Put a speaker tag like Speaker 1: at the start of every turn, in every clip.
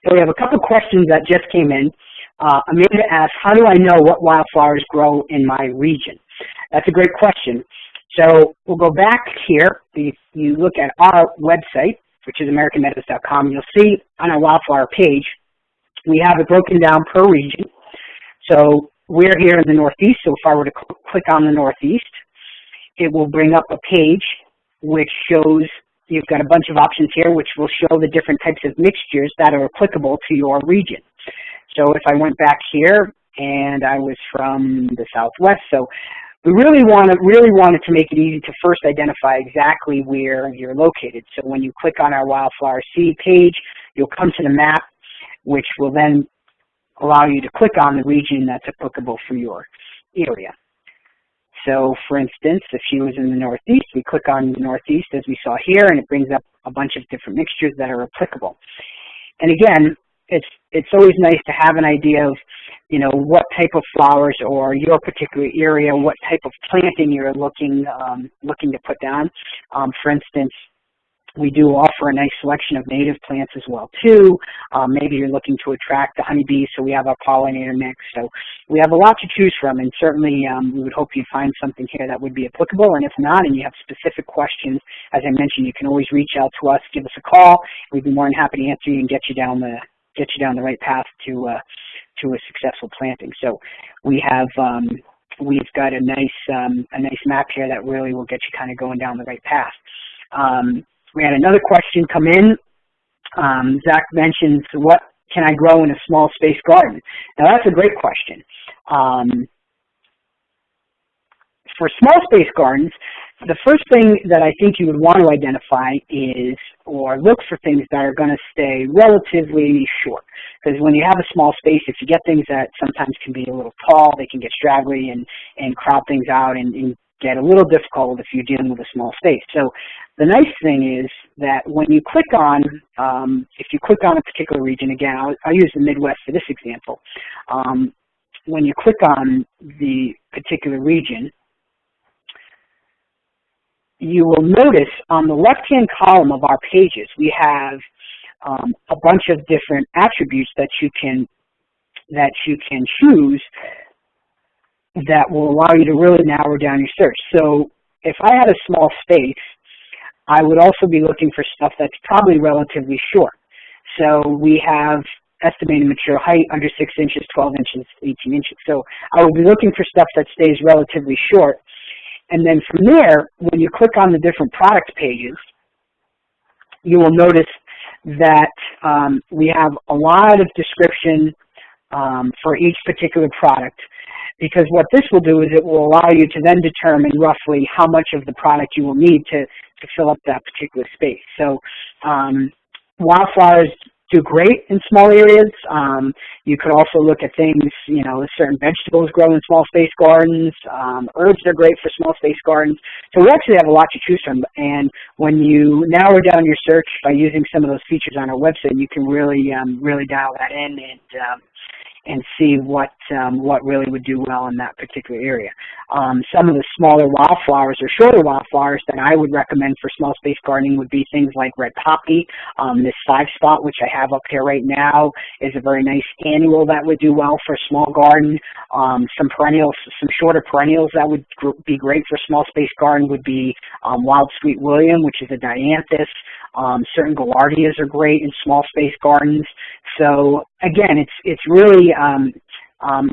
Speaker 1: So we have a couple questions that just came in. Amanda asked, how do I know what wildflowers grow in my region? That's a great question. So we'll go back here. If you look at our website, which is AmericanMeadows.com, you'll see on our wildflower page, we have it broken down per region. So we're here in the Northeast, so if I were to click on the Northeast, it will bring up a page which shows you've got a bunch of options here which will show the different types of mixtures that are applicable to your region. So if I went back here and I was from the Southwest, so we really wanted to make it easy to first identify exactly where you're located. So when you click on our wildflower seed page, you'll come to the map, which will then allow you to click on the region that's applicable for your area. So for instance, if she was in the Northeast, we click on the Northeast as we saw here, and it brings up a bunch of different mixtures that are applicable. And again, it's always nice to have an idea of, you know, what type of flowers or your particular area, what type of planting you're looking to put down. For instance, we do offer a nice selection of native plants as well too. Maybe you're looking to attract the honeybees, so we have our pollinator mix. So we have a lot to choose from, and certainly we would hope you find something here that would be applicable. And if not, and you have specific questions, as I mentioned, you can always reach out to us, give us a call. We'd be more than happy to answer you and get you down the right path to a successful planting. So we have we've got a nice map here that really will get you kind of going down the right path. We had another question come in. Zach mentions, what can I grow in a small space garden? Now that's a great question. For small space gardens, the first thing that I think you would want to identify is, or look for things that are going to stay relatively short. Because when you have a small space, if you get things that sometimes can be a little tall, they can get straggly and crowd things out and get a little difficult if you're dealing with a small space. So the nice thing is that when you click on, if you click on a particular region, again, I'll use the Midwest for this example. When you click on the particular region, you will notice on the left-hand column of our pages, we have a bunch of different attributes that you can choose that will allow you to really narrow down your search. So if I had a small space, I would also be looking for stuff that's probably relatively short. So we have estimated mature height under 6 inches, 12 inches, 18 inches. So I would be looking for stuff that stays relatively short. And then from there, when you click on the different product pages, you will notice that we have a lot of description for each particular product, because what this will do is it will allow you to then determine roughly how much of the product you will need to fill up that particular space. So wildflowers do great in small areas. You could also look at things, you know, certain vegetables grow in small space gardens. Herbs are great for small space gardens. So we actually have a lot to choose from. And when you narrow down your search by using some of those features on our website, you can really dial that in and see what really would do well in that particular area. Some of the smaller wildflowers or shorter wildflowers that I would recommend for small space gardening would be things like red poppy. This 5-spot, which I have up here right now, is a very nice annual that would do well for a small garden. Some perennials, some shorter perennials that would be great for a small space garden would be wild sweet William, which is a dianthus. Certain gaillardias are great in small space gardens. So again, it's really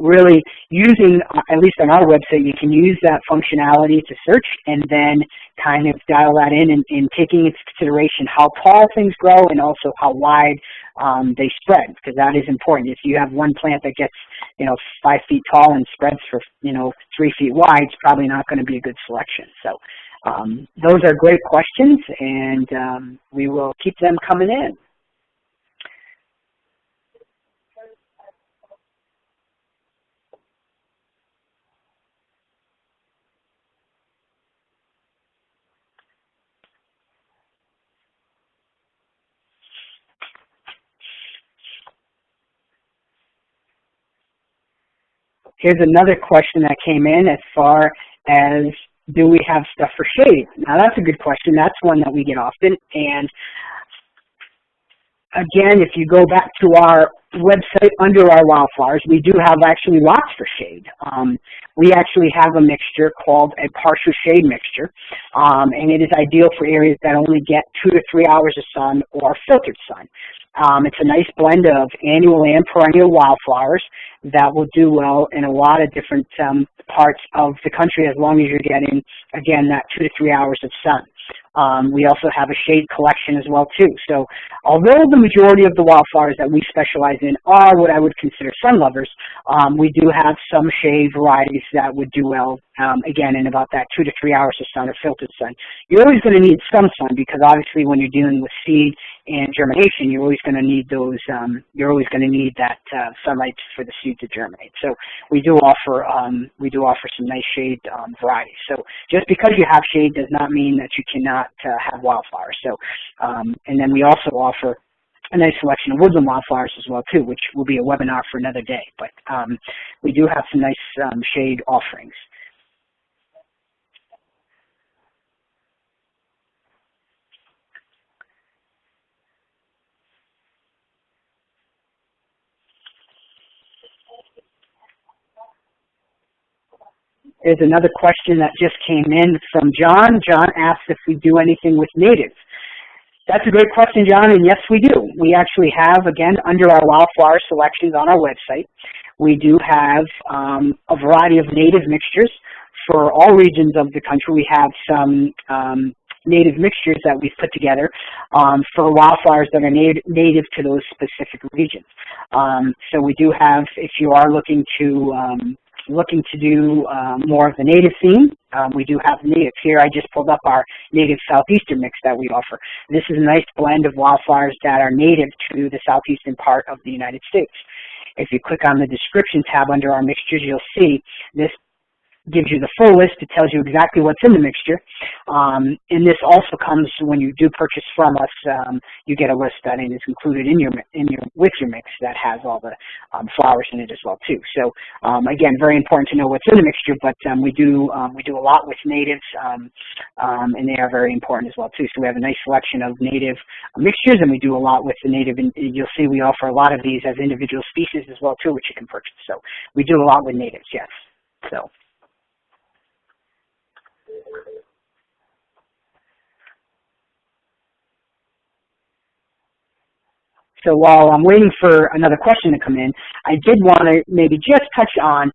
Speaker 1: really using, at least on our website, you can use that functionality to search and then kind of dial that in taking into consideration how tall things grow and also how wide they spread, because that is important. If you have one plant that gets, 5 feet tall and spreads for, 3 feet wide, it's probably not going to be a good selection. So those are great questions, and we will keep them coming in. Here's another question that came in as far as, do we have stuff for shade? Now that's a good question. That's one that we get often, and again, if you go back to our website under our wildflowers, we do have actually lots for shade. We actually have a mixture called a partial shade mixture, and it is ideal for areas that only get 2 to 3 hours of sun or filtered sun. It's a nice blend of annual and perennial wildflowers that will do well in a lot of different parts of the country, as long as you're getting, again, that 2 to 3 hours of sun. We also have a shade collection as well too. So although the majority of the wildflowers that we specialize in are what I would consider sun lovers, we do have some shade varieties that would do well, again, in about that 2 to 3 hours of sun or filtered sun. You're always going to need some sun, because obviously when you're dealing with seed and germination, you're always going to need those, that sunlight for the seed to germinate. So we do offer some nice shade varieties. So just because you have shade does not mean that you cannot have wildflowers. So, and then we also offer a nice selection of woodland wildflowers as well too, which will be a webinar for another day. But we do have some nice shade offerings. There's another question that just came in from John. John asked if we do anything with natives. That's a great question, John, and yes, we do. We actually have, again, under our wildflower selections on our website, we do have a variety of native mixtures for all regions of the country. We have some native mixtures that we've put together for wildflowers that are native to those specific regions. So we do have, if you are looking to do more of the native theme, we do have natives here. I just pulled up our native southeastern mix that we offer. This is a nice blend of wildflowers that are native to the southeastern part of the United States. If you click on the description tab under our mixtures, you'll see this gives you the full list. It tells you exactly what's in the mixture. And this also comes when you do purchase from us. You get a list that is included with your mix that has all the flowers in it as well too. So again, very important to know what's in the mixture. But we do a lot with natives, and they are very important as well too. So we have a nice selection of native mixtures, and we do a lot with the native. And you'll see we offer a lot of these as individual species as well too, which you can purchase. So we do a lot with natives, yes. So. So while I'm waiting for another question to come in, I did want to maybe just touch on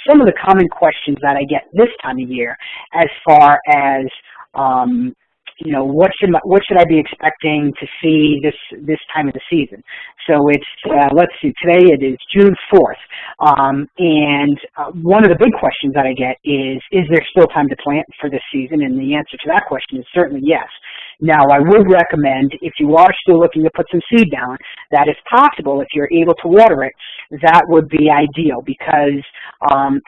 Speaker 1: some of the common questions that I get this time of year, as far as you know, what should I be expecting to see this time of the season? So it's let's see, today it is June 4th, and one of the big questions that I get is there still time to plant for this season? And the answer to that question is certainly yes. Now, I would recommend, if you are still looking to put some seed down, that if possible, if you're able to water it, that would be ideal, because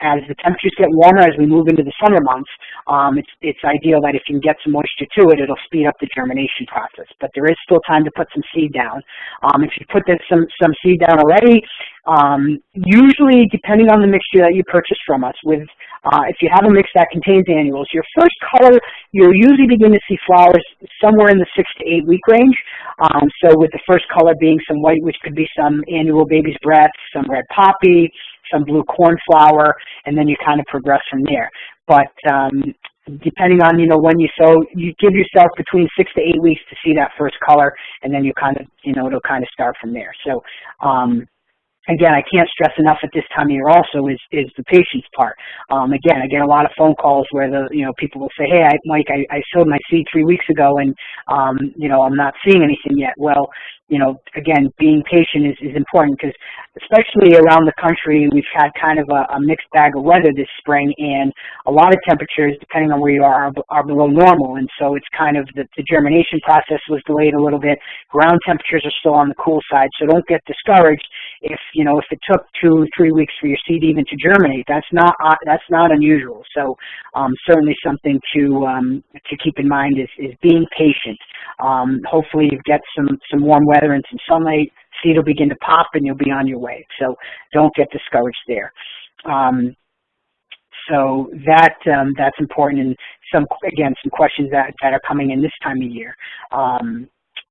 Speaker 1: as the temperatures get warmer, as we move into the summer months, it's ideal that if you can get some moisture to it, it'll speed up the germination process. But there is still time to put some seed down. If you put some seed down already, usually, depending on the mixture that you purchase from us, if you have a mix that contains annuals, your first color, you'll usually begin to see flowers somewhere in the 6 to 8 week range. So with the first color being some white, which could be some annual baby's breath, some red poppy, some blue cornflower, and then you kind of progress from there. But depending on, you know, when you sow, you give yourself between 6 to 8 weeks to see that first color, and then you kind of, you know, it'll kind of start from there. So again, I can't stress enough at this time of year also is the patience part. Again, I get a lot of phone calls where people will say, hey, Mike, I sowed my seed 3 weeks ago, and you know, I'm not seeing anything yet. Well, you know, again, being patient is important, because especially around the country, we've had kind of a mixed bag of weather this spring, and a lot of temperatures, depending on where you are below normal. And so it's kind of the germination process was delayed a little bit. Ground temperatures are still on the cool side, so don't get discouraged if it took 2 or 3 weeks for your seed even to germinate. That's not unusual. So certainly something to keep in mind is being patient. Hopefully you get some warm weather and some sunlight, seed will begin to pop, and you'll be on your way. So don't get discouraged there. So that's important, and some questions that are coming in this time of year.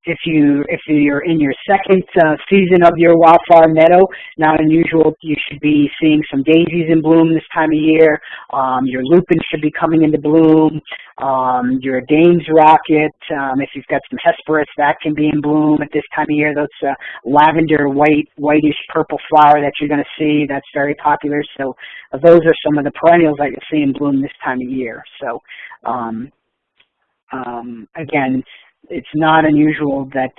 Speaker 1: if you're in your second season of your wildflower meadow, not unusual. You should be seeing some daisies in bloom this time of year. Your lupin should be coming into bloom. Your Dane's rocket, if you've got some hesperus, that can be in bloom at this time of year. Those lavender, whitish purple flower that you're going to see, that's very popular. So those are some of the perennials that you'll see in bloom this time of year. So again, it's not unusual that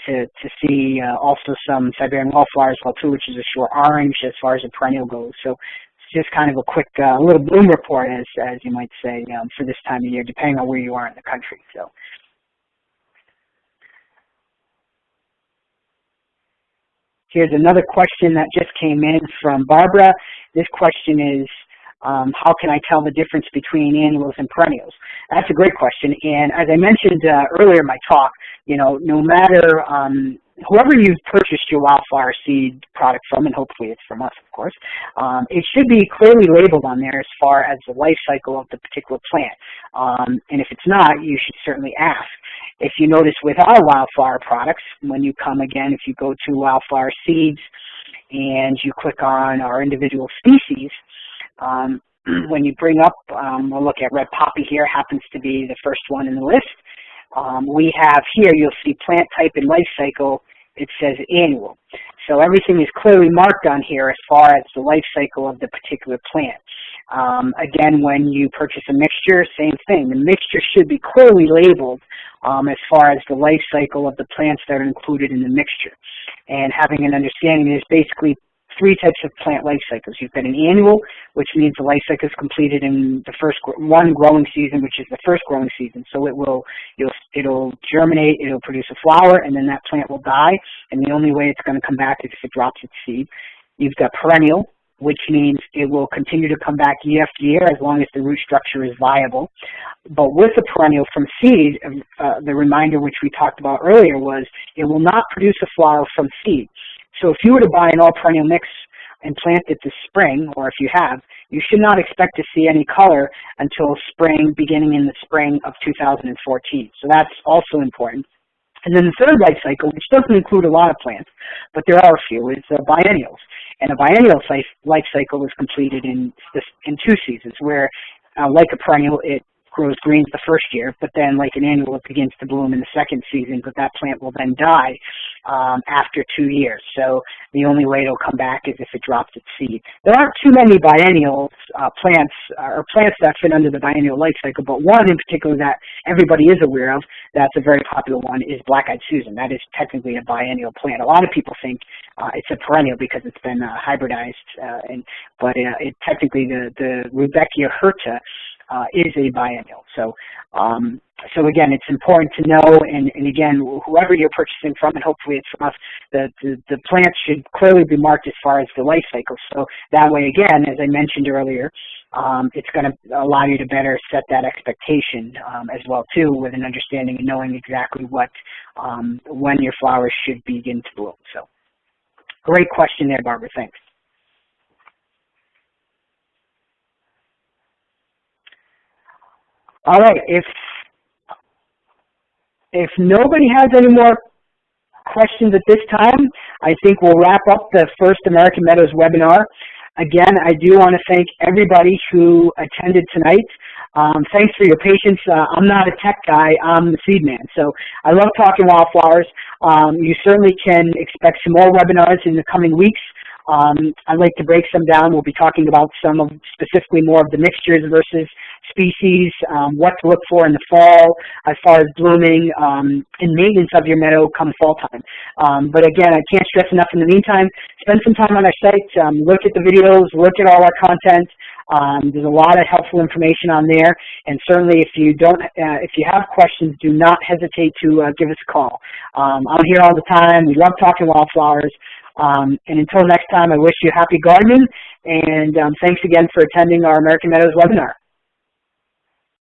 Speaker 1: to see also some Siberian wildflowers as well too, which is a short orange as far as the perennial goes. So it's just kind of a quick little bloom report, as you might say, for this time of year, depending on where you are in the country. So here's another question that just came in from Barbara. This question is, how can I tell the difference between annuals and perennials? That's a great question. And as I mentioned earlier in my talk, you know, no matter whoever you've purchased your wildflower seed product from, and hopefully it's from us, of course, it should be clearly labeled on there as far as the life cycle of the particular plant. And if it's not, you should certainly ask. If you notice with our wildflower products, when you come again, if you go to Wildflower Seeds and you click on our individual species, when you bring up, we'll look at red poppy here, happens to be the first one in the list. We have here, you'll see plant type and life cycle, it says annual. So everything is clearly marked on here as far as the life cycle of the particular plant. Again, when you purchase a mixture, same thing. The mixture should be clearly labeled as far as the life cycle of the plants that are included in the mixture. And having an understanding, there's basically three types of plant life cycles. You've got an annual, which means the life cycle is completed in the first one growing season, which is the first growing season. So it'll germinate, it'll produce a flower, and then that plant will die. And the only way it's going to come back is if it drops its seed. You've got perennial, which means it will continue to come back year after year as long as the root structure is viable. But with the perennial from seed, the reminder which we talked about earlier was it will not produce a flower from seed. So if you were to buy an all-perennial mix and plant it this spring, or if you have, you should not expect to see any color until spring, beginning in the spring of 2014. So that's also important. And then the third life cycle, which doesn't include a lot of plants, but there are a few, is biennials. And a biennial life cycle is completed in two seasons, where like a perennial, it grows greens the first year, but then like an annual, it begins to bloom in the second season, but that plant will then die after 2 years. So the only way it'll come back is if it drops its seed. There aren't too many biennial plants or plants that fit under the biennial life cycle, but one in particular that everybody is aware of, that's a very popular one, is Black-Eyed Susan. That is technically a biennial plant. A lot of people think it's a perennial because it's been hybridized, but technically the Rudbeckia hirta is a biennial. So so again, it's important to know, and again, whoever you're purchasing from, and hopefully it's from us, the plant should clearly be marked as far as the life cycle. So that way, again, as I mentioned earlier, it's going to allow you to better set that expectation as well too, with an understanding and knowing exactly what when your flowers should begin to bloom. So great question there, Barbara. Thanks. All right, if nobody has any more questions at this time, I think we'll wrap up the first American Meadows webinar. Again, I do want to thank everybody who attended tonight. Thanks for your patience. I'm not a tech guy, I'm the seed man. So I love talking wildflowers. You certainly can expect some more webinars in the coming weeks. I'd like to break some down. We'll be talking about some of, specifically more of the mixtures versus species, what to look for in the fall as far as blooming and maintenance of your meadow come fall time. But again, I can't stress enough in the meantime, spend some time on our site, look at the videos, look at all our content. There's a lot of helpful information on there, and certainly if you have questions, do not hesitate to give us a call. I'm here all the time. We love talking wildflowers. And until next time, I wish you happy gardening, and thanks again for attending our American Meadows webinar.